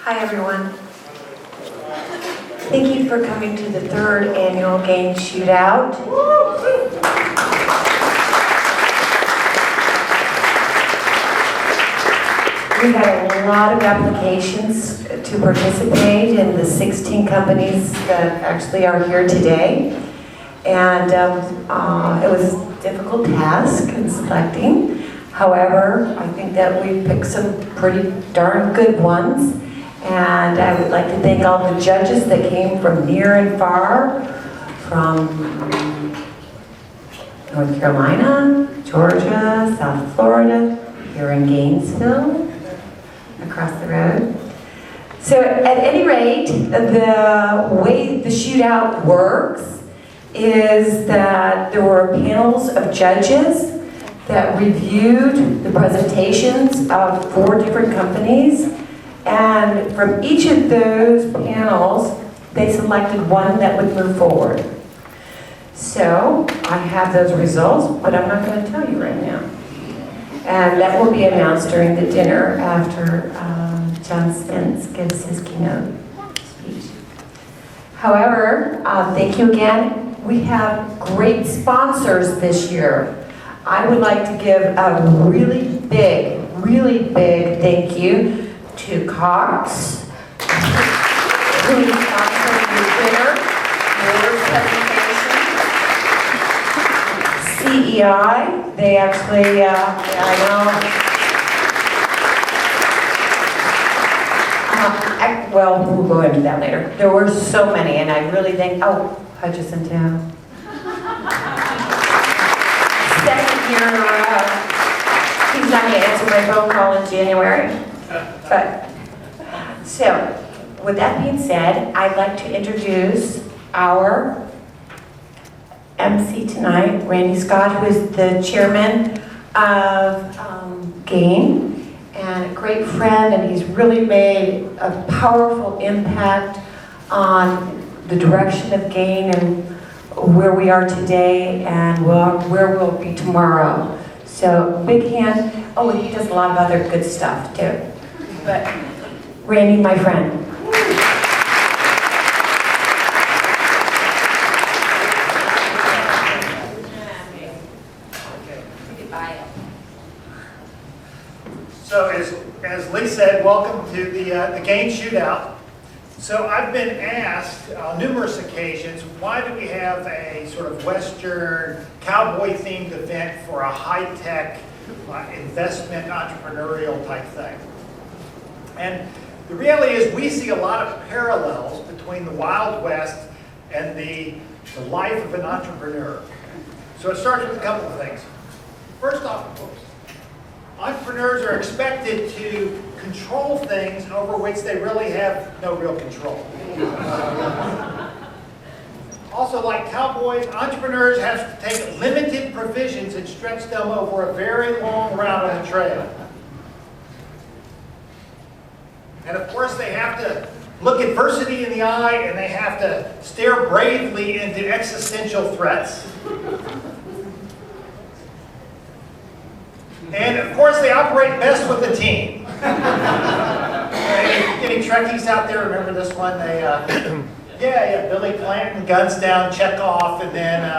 Hi, everyone. Thank you for coming to the third annual game Shootout. We had a lot of applications to participate in the 16 companies that actually are here today. And it was a difficult task in selecting. However, I think that we picked some pretty darn good ones. And I would like to thank all the judges that came from near and far, from North Carolina, Georgia, South Florida, here in Gainesville, across the road. So at any rate, the way the shootout works is that there were panels of judges that reviewed the presentations of 4 different companies. And from each of those panels, they selected one that would move forward. So I have those results, but I'm not going to tell you right now. And that will be announced during the dinner after John Spence gives his keynote speech. However, thank you again. We have great sponsors this year. I would like to give a really big thank you to Cox, who is sponsoring the dinner, your presentation. CEI, they actually, I know. Well, we'll go into that later. There were so many, and I really think, Hutchison Town. Second year in a row. He's not going to answer my phone call in January. But, so, with that being said, I'd like to introduce our MC tonight, Randy Scott, who is the chairman of GAIN, and a great friend, and he's really made a powerful impact on the direction of GAIN and where we are today and where we'll be tomorrow. So, big hand. Oh, and he does a lot of other good stuff, too. But, Randy, my friend. So, as Lee said, welcome to the game Shootout. So, I've been asked on numerous occasions, why do we have a sort of Western cowboy-themed event for a high-tech investment entrepreneurial type thing? And the reality is we see a lot of parallels between the Wild West and the life of an entrepreneur. So it starts with a couple of things. First off, entrepreneurs are expected to control things over which they really have no real control. Also, like cowboys, entrepreneurs have to take limited provisions and stretch them over a very long route on the trail. And of course, they have to look adversity in the eye, and they have to stare bravely into existential threats. And of course, they operate best with a team. Any Trekkies out there remember this one? They, Billy Clanton, guns down, check off, and then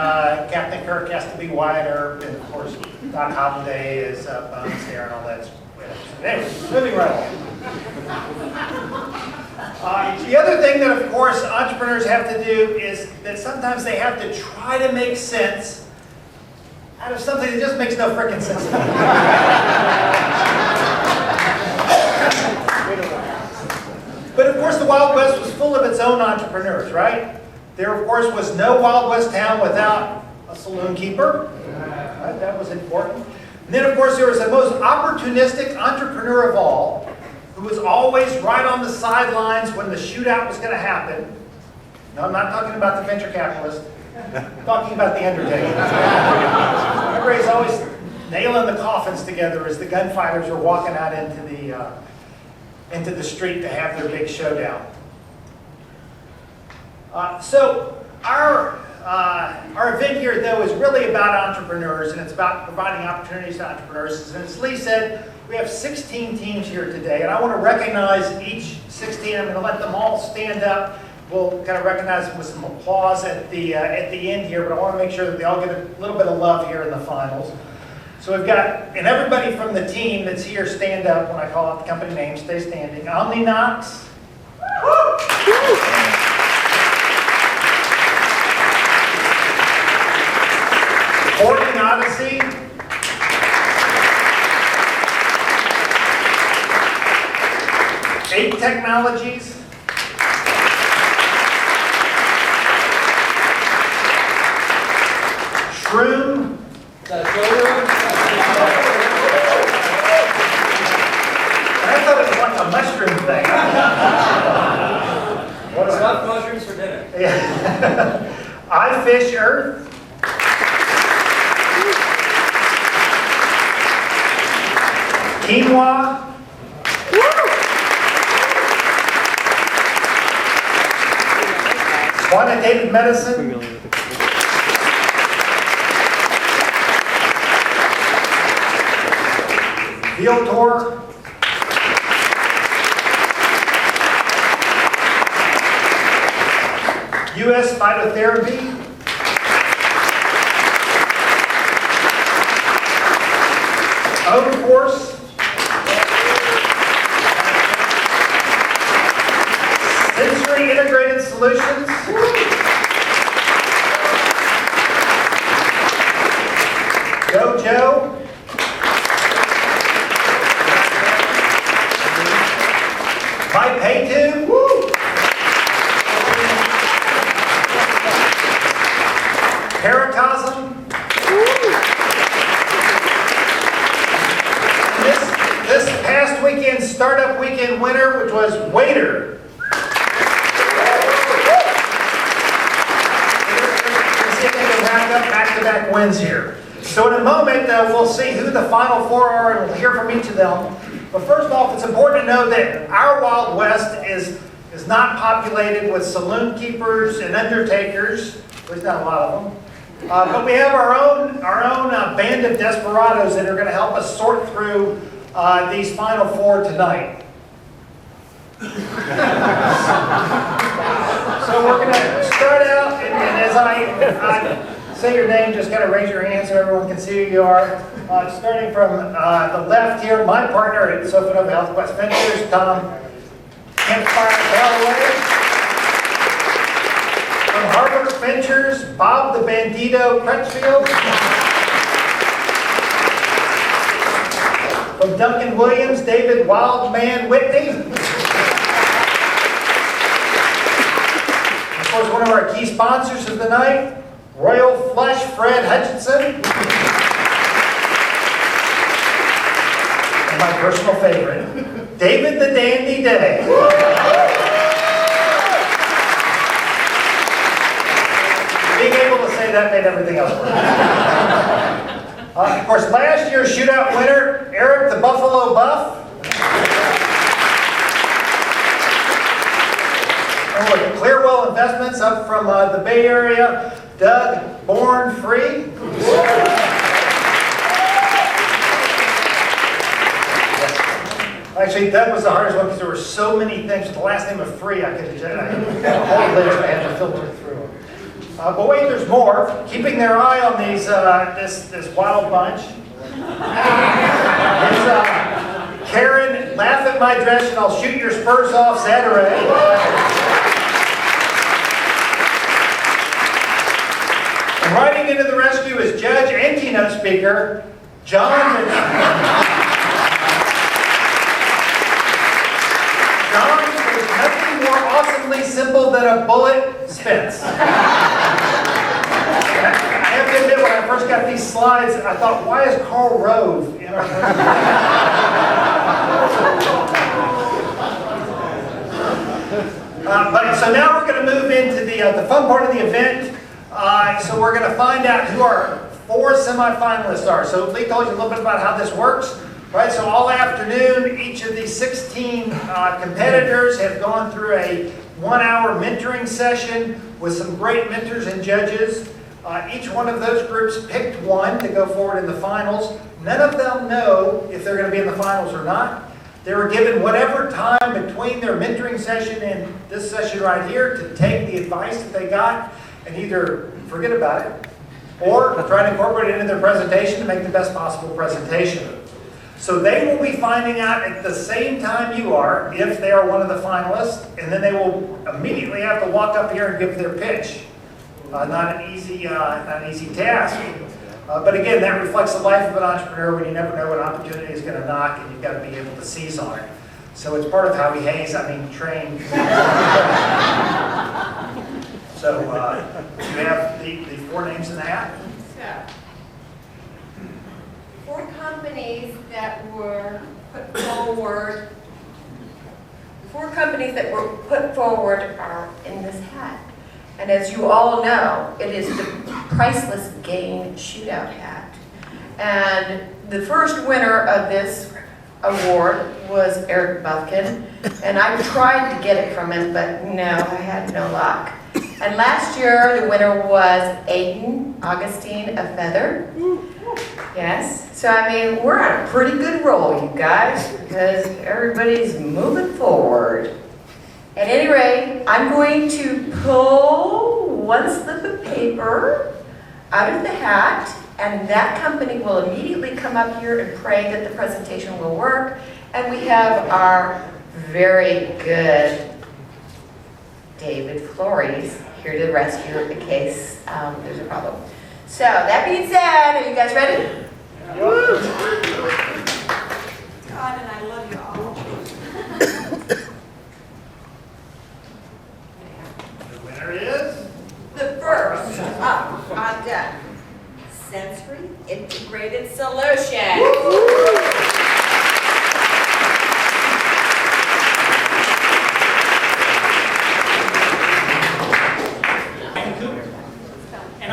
Captain Kirk has to be Wyatt Earp, and of course, Doc Holliday is Bones there, and all that. Anyway, moving right along. The other thing that, of course, entrepreneurs have to do is that sometimes they have to try to make sense out of something that just makes no frickin' sense. But of course, the Wild West was full of its own entrepreneurs, right? There, of course, was no Wild West town without a saloon keeper. Right? That was important. And then, of course, there was the most opportunistic entrepreneur of all, who was always right on the sidelines when the shootout was going to happen. No, I'm not talking about the venture capitalist. I'm talking about the undertaker. Everybody's always nailing the coffins together as the gunfighters are walking out into the street to have their big showdown. So our event here, though, is really about entrepreneurs, and it's about providing opportunities to entrepreneurs. And as Lee said, we have 16 teams here today, and I want to recognize each 16. I'm going to let them all stand up. We'll kind of recognize them with some applause at the end here, but I want to make sure that they all get a little bit of love here in the finals. So we've got, and everybody from the team that's here, stand up when I call out the company name. Stay standing. Omni Knox. Oregon Odyssey. Eight Technologies. Shroom. I thought it was like a mushroom thing. What stuffed mushrooms for dinner? Yeah. I Fish Earth. Quinoa. Quantitative medicine. Field tour. U.S. phytotherapy. Own course. Sensory integrated solutions. Go Joe. My pay tube. Paracosm. This past weekend, startup weekend winner, which was Waiter. Let's see if they can rack up back-to-back wins here. So in a moment, we'll see who the final four are, and we'll hear from each of them. But first off, it's important to know that our Wild West is not populated with saloon keepers and undertakers. At least not a lot of them. But we have our own band of desperados that are going to help us sort through these final four tonight. So we're going to start out, and as I say your name, just kind of raise your hand so everyone can see who you are. Starting from the left here, my partner at Sofinova Health West Ventures, Tom Campfire Galloway. From Harvard Ventures, Bob the Bandito Crutchfield. From Duncan Williams, David Wildman Whitney. Of course, one of our key sponsors of the night, Royal Flush Fred Hutchinson. And my personal favorite, David the Dandy Day. Being able to say that made everything else work. Of course, last year's shootout winner, Eric the Buffalo Buff. And with Clearwell Investments up from the Bay Area, Doug Born Free. Actually, Doug was the hardest one because there were so many things with the last name of Free I could I had to filter through them. But wait, there's more. Keeping their eye on these this wild bunch. Karen, laugh at my dress and I'll shoot your spurs off Saturday. And riding into the rescue is judge and keynote speaker, John. John is nothing more awesomely simple than a bullet spins. I have to admit, when I first got these slides, I thought, why is Karl Rove in our So now we're going to move into the fun part of the event. So we're going to find out who our four semifinalists are. So Lee told you a little bit about how this works. Right, so all afternoon, each of these 16 competitors have gone through a 1-hour mentoring session with some great mentors and judges. Each one of those groups picked one to go forward in the finals. None of them know if they're going to be in the finals or not. They were given whatever time between their mentoring session and this session right here to take the advice that they got and either forget about it or try to incorporate it into their presentation to make the best possible presentation. So they will be finding out at the same time you are if they are one of the finalists, and then they will immediately have to walk up here and give their pitch. Not an easy task. But again, that reflects the life of an entrepreneur when you never know what opportunity is going to knock and you've got to be able to seize on it. So it's part of how we train. So you have the 4 names in the hat? So, 4 companies that were put forward. 4 companies that were put forward are in this hat. And as you all know, it is the Priceless Gain Shootout hat. And the first winner of this award was Eric Buffkin. And I tried to get it from him, but no, I had no luck. And last year, the winner was Aiden Augustine of Feather. Yes. So, I mean, we're on a pretty good roll, you guys, because everybody's moving forward. At any rate, I'm going to pull one slip of paper out of the hat, and that company will immediately come up here and pray that the presentation will work. And we have our very good David Flores here to rescue in case there's a problem. So, that being said, are you guys ready? God, and I love you all. The winner is? The first up on deck, Sensory Integrated Solution. And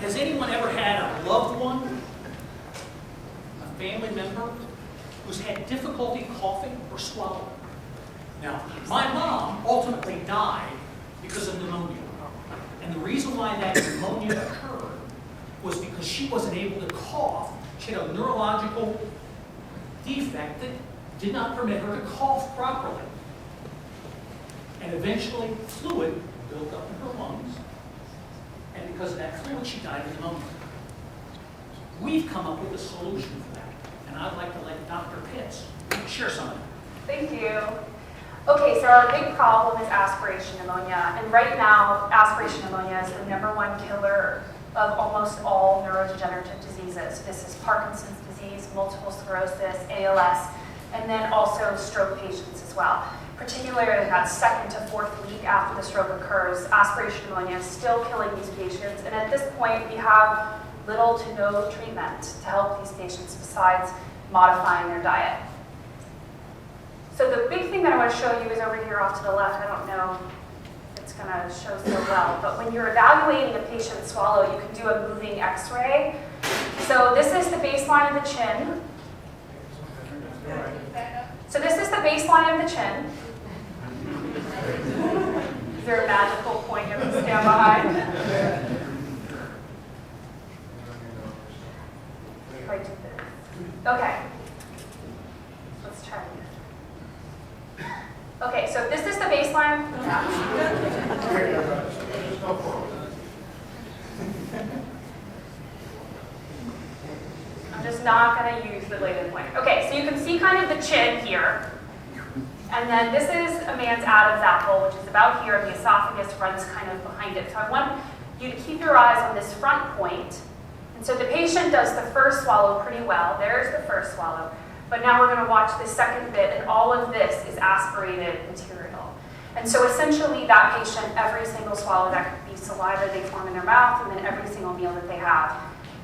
has anyone ever had a loved one, a family member, who's had difficulty coughing or swallowing? Now, my mom ultimately died because of pneumonia. And the reason why that pneumonia occurred was because she wasn't able to cough. She had a neurological defect that did not permit her to cough properly. And eventually, fluid built up in her lungs. And because of that fluid, she died of pneumonia. We've come up with a solution for that. And I'd like to let Dr. Pitts share some of it. Thank you. Okay, so our big problem is aspiration pneumonia. And right now, aspiration pneumonia is the #1 killer of almost all neurodegenerative diseases. This is Parkinson's disease, multiple sclerosis, ALS, and then also stroke patients as well. Particularly in that 2nd to 4th week after the stroke occurs, aspiration pneumonia is still killing these patients. And at this point, we have little to no treatment to help these patients besides modifying their diet. So the big thing that I want to show you is over here off to the left. I don't know if it's going to show so well, but when you're evaluating a patient's swallow, you can do a moving x-ray. So this is the baseline of the chin. So this is the baseline of the chin. Is there a magical point you have to stand behind? Right to this. Okay. Let's try again. Okay, so this is the baseline. I'm just not going to use the latent point. Okay, so you can see kind of the chin here. And then this is a man's Adam's apple, which is about here, and the esophagus runs kind of behind it. So I want you to keep your eyes on this front point. And so the patient does the first swallow pretty well. There's the first swallow. But now we're going to watch the second bit, and all of this is aspirated material. And so essentially that patient, every single swallow, that could be saliva they form in their mouth, and then every single meal that they have,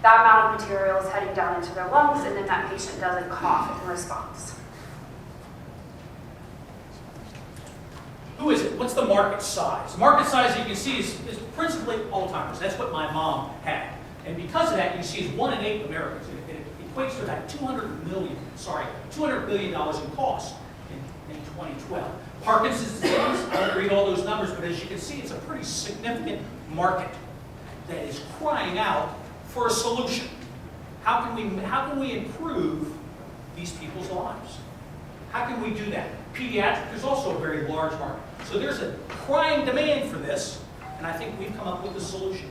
that amount of material is heading down into their lungs, and then that patient doesn't cough in response. Who is it? What's the market size? The market size, you can see, is principally Alzheimer's. That's what my mom had. And because of that, you see, is 1 in 8 Americans. It equates to about $200 billion in cost in 2012. Parkinson's disease, I won't read all those numbers, but as you can see, it's a pretty significant market that is crying out for a solution. How can we improve these people's lives? How can we do that? Pediatric is also a very large market. So there's a crying demand for this, and I think we've come up with a solution.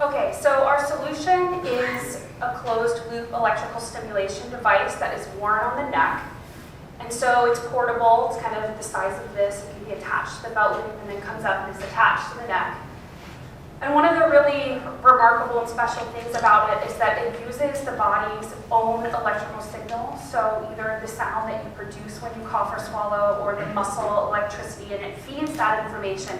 Okay, so our solution is a closed-loop electrical stimulation device that is worn on the neck. And so it's portable, it's kind of the size of this, it can be attached to the belt loop and then comes up and is attached to the neck. And one of the really remarkable and special things about it is that it uses the body's own electrical signal, so either the sound that you produce when you cough or swallow or the muscle electricity, and it feeds that information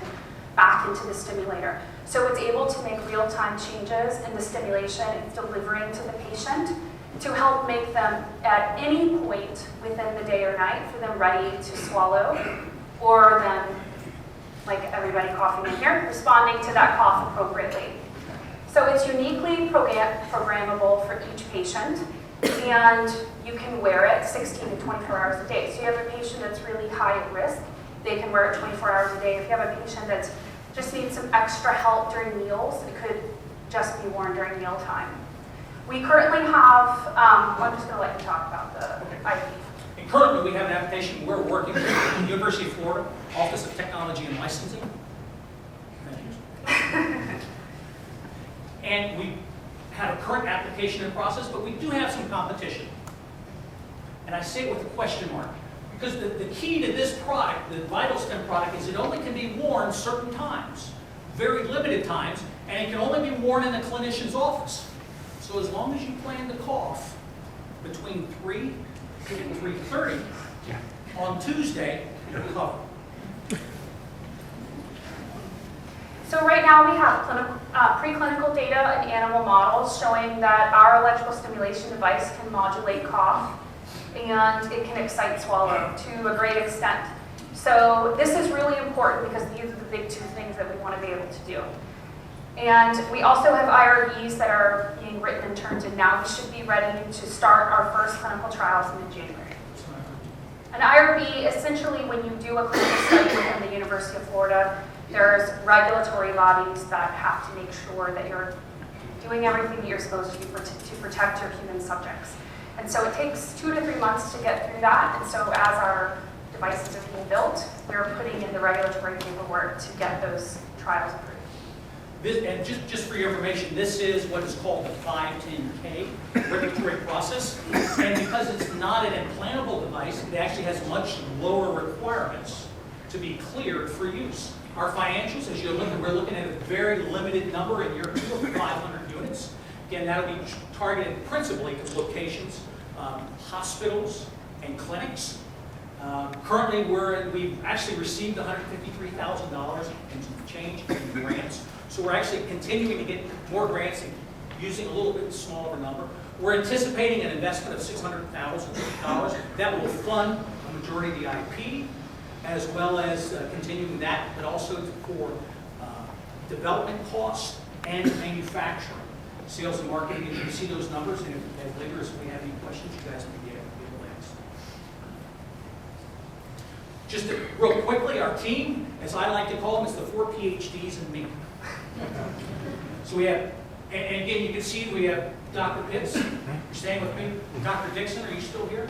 back into the stimulator. So it's able to make real-time changes in the stimulation it's delivering to the patient to help make them, at any point within the day or night, for them ready to swallow, or them, like everybody coughing in here, responding to that cough appropriately. So it's uniquely programmable for each patient, and you can wear it 16 to 24 hours a day. So you have a patient that's really high at risk, they can wear it 24 hours a day. If you have a patient that just needs some extra help during meals, it could just be worn during mealtime. We currently have, I'm just going to let you talk about the IP. And currently, we have an application we're working with the University of Florida Office of Technology and Licensing. Thank you. And we have a current application in process, but we do have some competition. And I say it with a question mark, because the key to this product, the VitalStim product, is it only can be worn certain times, very limited times, and it can only be worn in the clinician's office. So as long as you plan to cough between 3 and 3:30 on Tuesday, you're covered. So right now we have preclinical data and animal models showing that our electrical stimulation device can modulate cough and it can excite swallow to a great extent. So this is really important because these are the big two things that we want to be able to do. And we also have IRBs that are being written and turned in now. We should be ready to start our first clinical trials in January. An IRB, essentially when you do a clinical study within the University of Florida, there's regulatory bodies that have to make sure that you're doing everything that you're supposed to do to protect your human subjects. And so it takes 2 to 3 months to get through that. And so as our devices are being built, we're putting in the regulatory paperwork to get those trials approved. And just for your information, this is what is called the 510K regulatory process. And because it's not an implantable device, it actually has much lower requirements to be cleared for use. Our financials, as you're looking, we're looking at a very limited number in year 2 of 500 units. Again, that'll be targeted principally to locations, hospitals, and clinics. Currently, we've actually received $153,000 in change in grants. So we're actually continuing to get more grants and using a little bit smaller number. We're anticipating an investment of $600,000 that will fund a majority of the IP, as well as continuing that, but also for development costs and manufacturing, sales and marketing. You can see those numbers, and if later, if we have any questions, you guys can be able to ask. Just real quickly, our team, as I like to call them, is the 4 PhDs and me. So we have, and again, you can see we have Dr. Pitts, you're staying with me. Dr. Dixon, are you still here?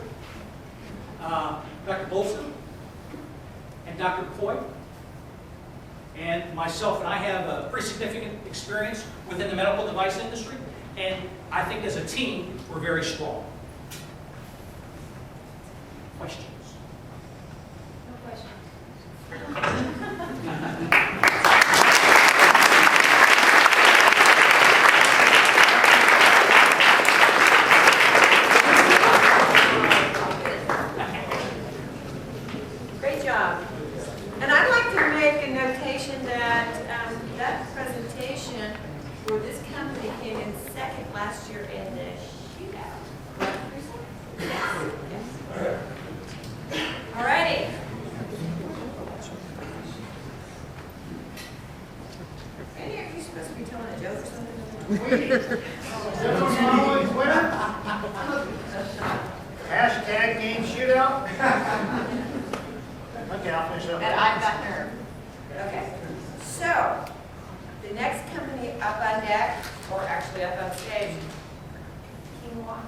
Dr. Bolson, and Dr. Coy, and myself, and I have a pretty significant experience within the medical device industry, and I think as a team, we're very strong. Questions? No questions. Great job. And I'd like to make a notation that that presentation for this company came in second last year in the shootout. Yes. All righty. Randy, are you supposed to be telling a joke or something? Hashtag game shootout. Okay, I'll finish up. And I've got nerve. Okay. So, the next company up on deck, or actually up on stage, Quinoa.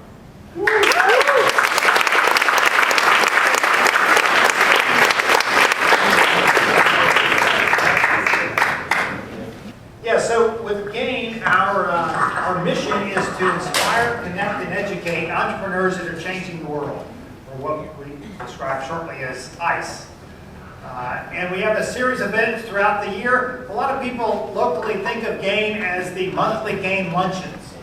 Yeah, so with GAIN, our mission is to inspire, connect, and educate entrepreneurs that are changing the world, or what we describe shortly as ICE. And we have a series of events throughout the year. A lot of people locally think of GAIN as the monthly GAIN luncheons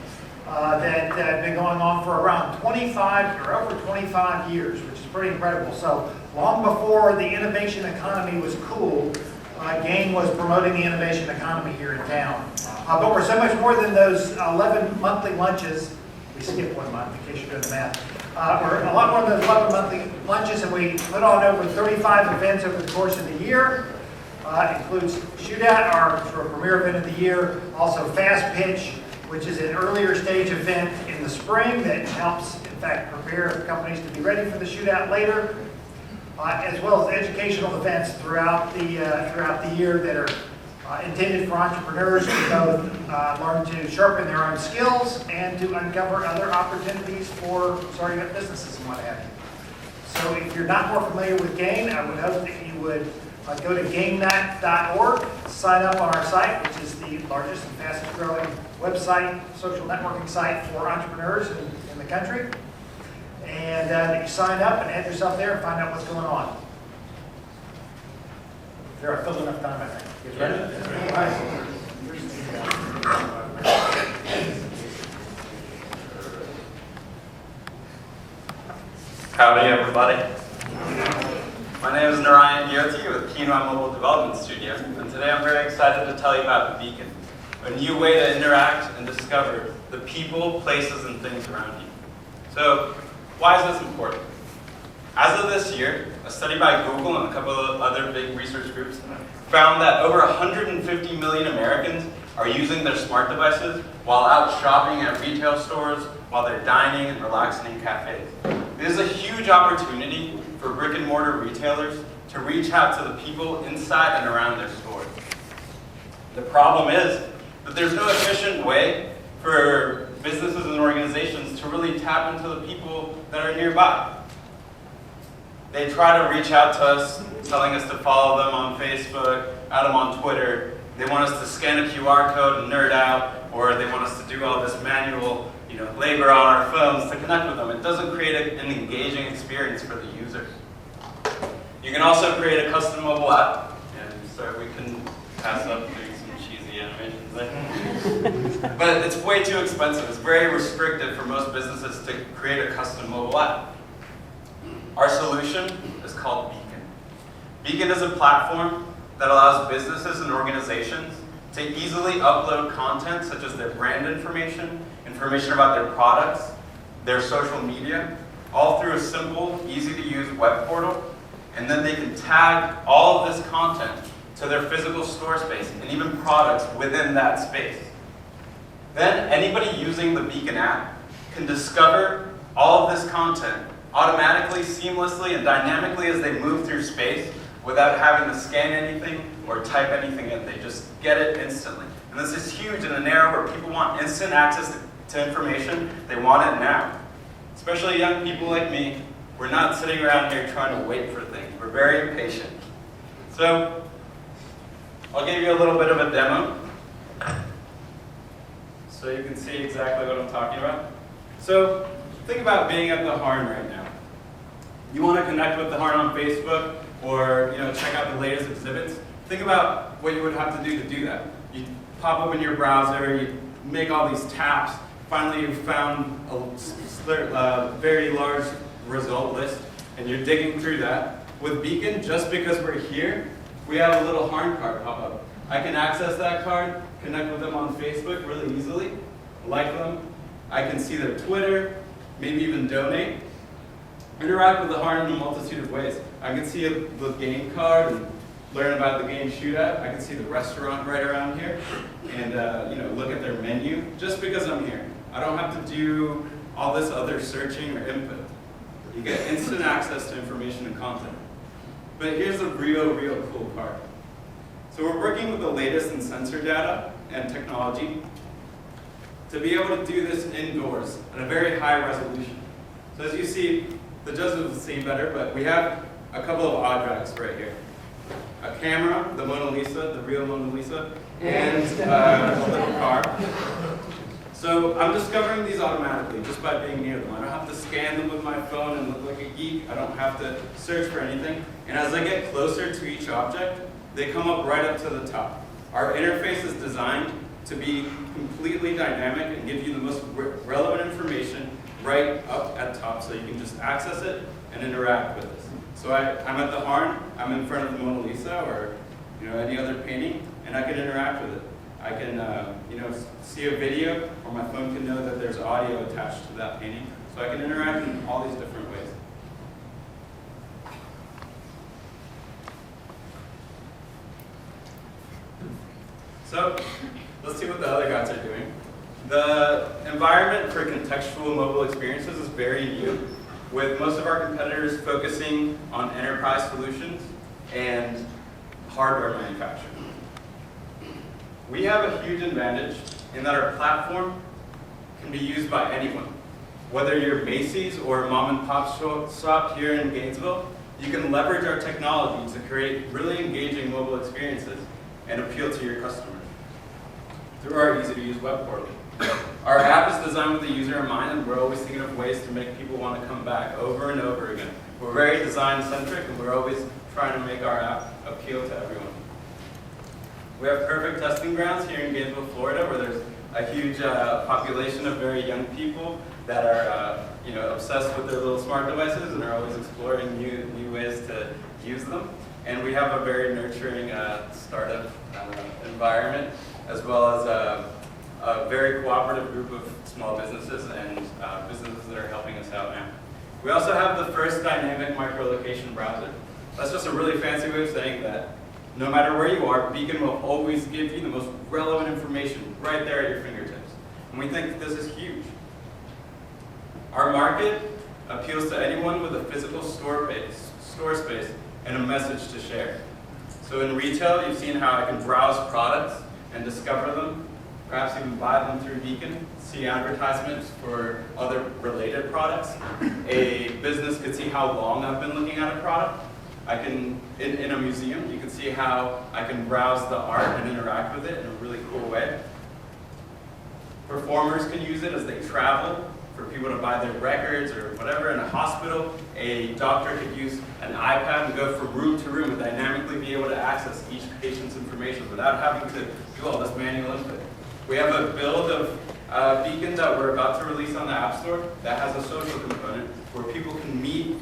that have been going on for around 25 or over 25 years, which is pretty incredible. So long before the innovation economy was cool, GAIN was promoting the innovation economy here in town. But we're so much more than those 11 monthly lunches. We skipped 1 month in case you're doing the math. We're a lot more than 11 monthly lunches, and we put on over 35 events over the course of the year. It includes Shootout, our sort of premier event of the year, also Fast Pitch, which is an earlier stage event in the spring that helps, in fact, prepare companies to be ready for the Shootout later, as well as educational events throughout the year that are intended for entrepreneurs to both learn to sharpen their own skills and to uncover other opportunities for starting up businesses and what have you. So if you're not more familiar with GAIN, I would hope that you would go to gainnet.org, sign up on our site, which is the largest and fastest growing website, social networking site for entrepreneurs in the country. And that you sign up and add yourself there and find out what's going on. There are still enough time, I think. You ready? All right. Howdy, everybody. My name is Narayan Gyoti with Quinoa Mobile Development Studio, and today I'm very excited to tell you about the Beacon, a new way to interact and discover the people, places, and things around you. So, why is this important? As of this year, a study by Google and a couple of other big research groups found that over 150 million Americans are using their smart devices while out shopping at retail stores, while they're dining and relaxing in cafes. This is a huge opportunity for brick and mortar retailers to reach out to the people inside and around their stores. The problem is that there's no efficient way for businesses and organizations to really tap into the people that are nearby. They try to reach out to us, telling us to follow them on Facebook, add them on Twitter. They want us to scan a QR code and nerd out, or they want us to do all this manual labor on our phones to connect with them. It doesn't create an engaging experience for the users. You can also create a custom mobile app. And so we can pass up doing some cheesy animations there. But it's way too expensive. It's very restrictive for most businesses to create a custom mobile app. Our solution is called Beacon. Beacon is a platform that allows businesses and organizations to easily upload content such as their brand information, information about their products, their social media, all through a simple, easy-to-use web portal, and then they can tag all of this content to their physical store space and even products within that space. Then anybody using the Beacon app can discover all of this content automatically, seamlessly, and dynamically as they move through space without having to scan anything or type anything in. They just get it instantly. And this is huge in an era where people want instant access to information. They want it now. Especially young people like me, we're not sitting around here trying to wait for things. We're very impatient. So, I'll give you a little bit of a demo so you can see exactly what I'm talking about. So, think about being at the Harn right now. You want to connect with the Harn on Facebook or check out the latest exhibits. Think about what you would have to do that. You pop open your browser, you make all these taps. Finally, you've found a very large result list, and you're digging through that. With Beacon, just because we're here, we have a little Harn card pop up. I can access that card, connect with them on Facebook really easily, like them. I can see their Twitter, maybe even donate. Interact with the Harn in a multitude of ways. I can see the game card and learn about the game Shootout. I can see the restaurant right around here and look at their menu just because I'm here. I don't have to do all this other searching or input. You get instant access to information and content. But here's the real cool part. So we're working with the latest in sensor data and technology to be able to do this indoors at a very high resolution. So as you see, the judges will see better, but we have a couple of objects right here. A camera, the Mona Lisa, the real Mona Lisa, and a little car. So I'm discovering these automatically just by being near them. I don't have to scan them with my phone and look like a geek. I don't have to search for anything. And as I get closer to each object, they come up right up to the top. Our interface is designed to be completely dynamic and give you the most relevant information right up at top, so you can just access it and interact with it. So I'm at the Harn, I'm in front of the Mona Lisa or any other painting, and I can interact with it. I can see a video, or my phone can know that there's audio attached to that painting, so I can interact in all these different ways. So let's see what the other guys are doing. The environment for contextual mobile experiences is very new, with most of our competitors focusing on enterprise solutions and hardware manufacturing. We have a huge advantage in that our platform can be used by anyone. Whether you're Macy's or a mom and pop shop here in Gainesville, you can leverage our technology to create really engaging mobile experiences and appeal to your customers through our easy-to-use web portal. Our app is designed with the user in mind, and we're always thinking of ways to make people want to come back over and over again. We're very design-centric, and we're always trying to make our app appeal to everyone. We have perfect testing grounds here in Gainesville, Florida, where there's a huge population of very young people that are obsessed with their little smart devices and are always exploring new ways to use them. And we have a very nurturing startup environment, as well as a very cooperative group of small businesses and businesses that are helping us out now. We also have the first dynamic micro-location browser. That's just a really fancy way of saying that no matter where you are, Beacon will always give you the most relevant information right there at your fingertips. And we think that this is huge. Our market appeals to anyone with a physical store space and a message to share. So in retail, you've seen how I can browse products and discover them, perhaps even buy them through Beacon, see advertisements for other related products. A business could see how long I've been looking at a product. I can, in a museum, you can see how I can browse the art and interact with it in a really cool way. Performers can use it as they travel, for people to buy their records or whatever. In a hospital, a doctor could use an iPad and go from room to room and dynamically be able to access each patient's information without having to do all this manual input. We have a build of Beacon that we're about to release on the App Store that has a social component where people can meet,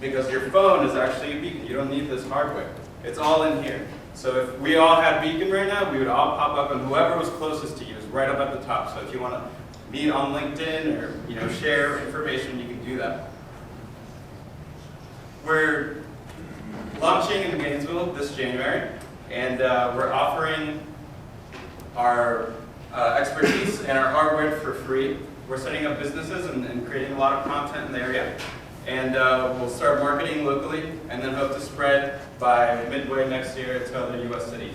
because your phone is actually a Beacon. You don't need this hardware. It's all in here. So if we all had Beacon right now, we would all pop up, and whoever was closest to you is right up at the top. So if you want to meet on LinkedIn or share information, you can do that. We're launching in Gainesville this January, and we're offering our expertise and our hardware for free. We're setting up businesses and creating a lot of content in the area. And we'll start marketing locally and then hope to spread by midway next year to other U.S. cities.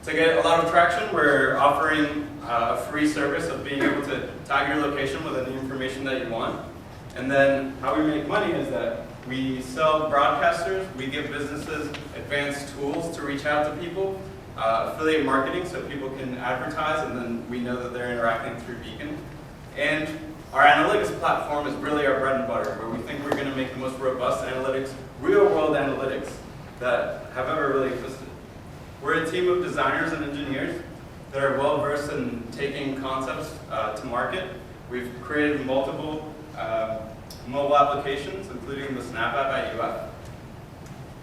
To get a lot of traction, we're offering a free service of being able to tag your location with any information that you want. And then how we make money is that we sell broadcasters, we give businesses advanced tools to reach out to people, affiliate marketing so people can advertise, and then we know that they're interacting through Beacon. And our analytics platform is really our bread and butter, where we think we're going to make the most robust analytics, real-world analytics that have ever really existed. We're a team of designers and engineers that are well-versed in taking concepts to market. We've created multiple mobile applications, including the Snap app at UF.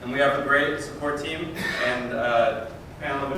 And we have a great support team and panel of